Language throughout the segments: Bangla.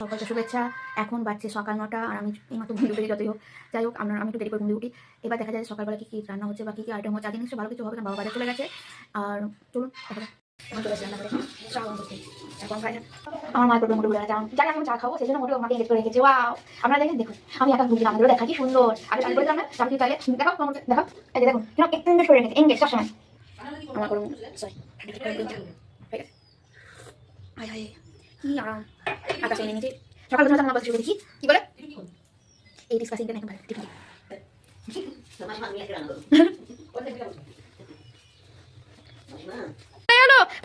সকলকে শুভেচ্ছা। এখন বাজছে সকাল ৯টা আর আমি এইমাত্র ঘুম থেকে যতই হোক যাই হোক আমি একটু দেরি করে ঘুম থেকে উঠি। এবার দেখা যায় সকালবেলা কী কী রান্না হচ্ছে বা কী কী আইটেম হচ্ছে। আজকে নিশ্চয়ই ভালো কিছু হবে না, বাবা বাজার চলে গেছে। আর চলুন এখন চলে আসছি রান্না করে চা করতে। এখন খাই আমার মা করবে মোটে ঘুরে গেছে, জানি আমি চা খাবো, সেই জন্য মোটে আমাকে এডিট করে রেখেছে। ওয়াও, আপনারা দেখেন, দেখুন আমি একা ঘুরলাম, আমাদেরও দেখা কি সুন্দর। আগে চালু করেছিলাম না, চালু তাহলে দেখো তোমাকে দেখো, এই যে দেখুন কিরকম একটু এঙ্গেজ করে রেখেছে, এঙ্গেজ সবসময়। আমার করুন সরি হাই হাই কি আরাম আকাশে নিয়ে নিচে সকাল ধরে আমার শুরু দেখি কি বলে এই ডিসকাসিংটা নাকি ভালো ঠিক আছে।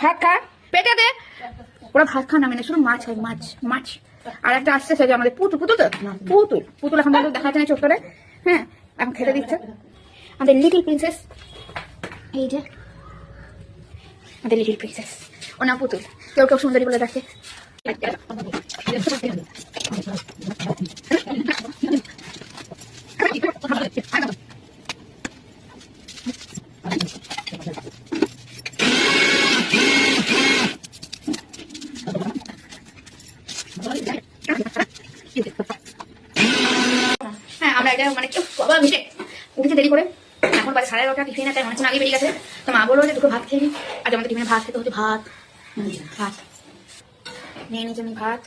ভাত খা পেটে দে, ওরা ভাত খা না, মানে শুধু মাছ হয়, মাছ মাছ। আর একটা আসছে সে যে আমাদের পুতুল পুতুল তো পুতুল পুতুল এখন বলতে দেখা যাচ্ছে না চোখ করে। হ্যাঁ এখন খেতে দিচ্ছে আমাদের লিটল প্রিন্সেস, এই যে আমাদের লিটল প্রিন্সেস, ও না পুতুল, কেউ কেউ সুন্দরী বলে দেখে। হ্যাঁ আমরা এটা মানে বাবা মিশে উঠেছে দেরি করে, এখন বাজে 11:30, টিফিন একটা অনেকক্ষণ আগে বেরিয়ে গেছে। তো মা বললো যে দুটো ভাত খেয়ে নি, আজ আমাদের টিফিনে ভাত খেতে হচ্ছে, ভাত ভাত নিয়ে নিয়েছি আমি ভাত,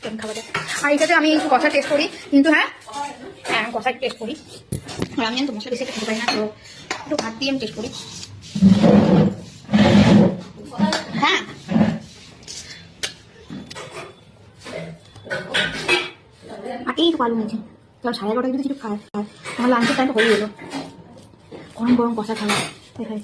কেমন খাওয়া যায়। আর এটাতে আমি একটু কষা টেস্ট করি, কিন্তু হ্যাঁ হ্যাঁ কষা টেস্ট করি, আর আমি তো মশলা বেশি খেতে পারি না, তো একটু ভাত দিয়ে আমি টেস্ট করি। হ্যাঁ আর এই তো আলু নিয়েছি, তো 11:30 যদি কিছু খায়, আমার লাঞ্চের টাইমটা হয়ে গেলো। গরম গরম কষা খাওয়া দেখাই।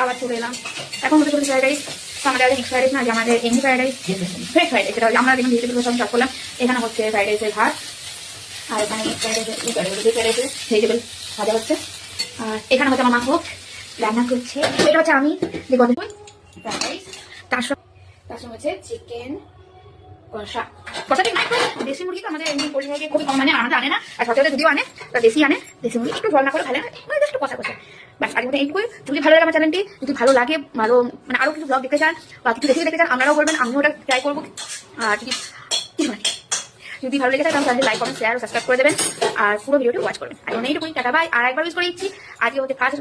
আবার চলে এলাম, এখন হতে চলে ফ্রাইড রাইস। আমাদের আগে মিক্স ফ্রাইড রাইস না, যে আমাদের এমনি fried rice, fresh fried rice, সেটা আমরা দেখুন ভেজিটেবল সব চাপ করলাম। এখানে হচ্ছে ফ্রাইড রাইসের ভাত, আর এখানে ফ্রাইড রাইসের ভেজিটেবল ভাজা হচ্ছে, আর এখানে হচ্ছে আমার মা হোক রান্না করছে। এটা হচ্ছে আমি যে গত ফ্রাইড রাইস, তার সঙ্গে হচ্ছে চিকেন কষা। কষা ঠিক নাই, দেশি মুরগি তো আমাদের এমনি পোলট্রি মুরগি খুবই কম মানে, আমাদের আনে না, আর সচরাচর যদিও আনে তা দেশি আনে। দেশি মুরগি একটু জল না করে ভালো না, মানে জাস্ট কষা কষা বাস। আজকে মতো এইটুকুই। যদি ভালো লাগে আমার চ্যানেলটি, যদি ভালো লাগে ভালো মানে আরো কিছু ব্লগ দেখতে চান বা কিছু রেসিপি দেখতে চান, আপনারাও বলবেন, আমিও ওটা ট্রাই করবো। আর যদি কিছু মানে যদি ভালো লেগে থাকে তাহলে চ্যানেলটি লাইক কমেন্ট শেয়ার ও সাবস্ক্রাইব করে দেবেন, আর পুরো ভিডিওটি ওয়াচ করবেন। আর এইটুকুই, টাটা বাই। আর একবার ইউজ করে দিচ্ছি, আজকে হচ্ছে ফার্স্ট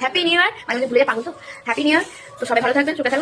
হ্যাপি নিউ ইয়ার, মানে ভুলে পাগল তো, হ্যাপি নিউ ইয়ার। তো সবাই ভালো থাকবেন, সুখে থাকবেন।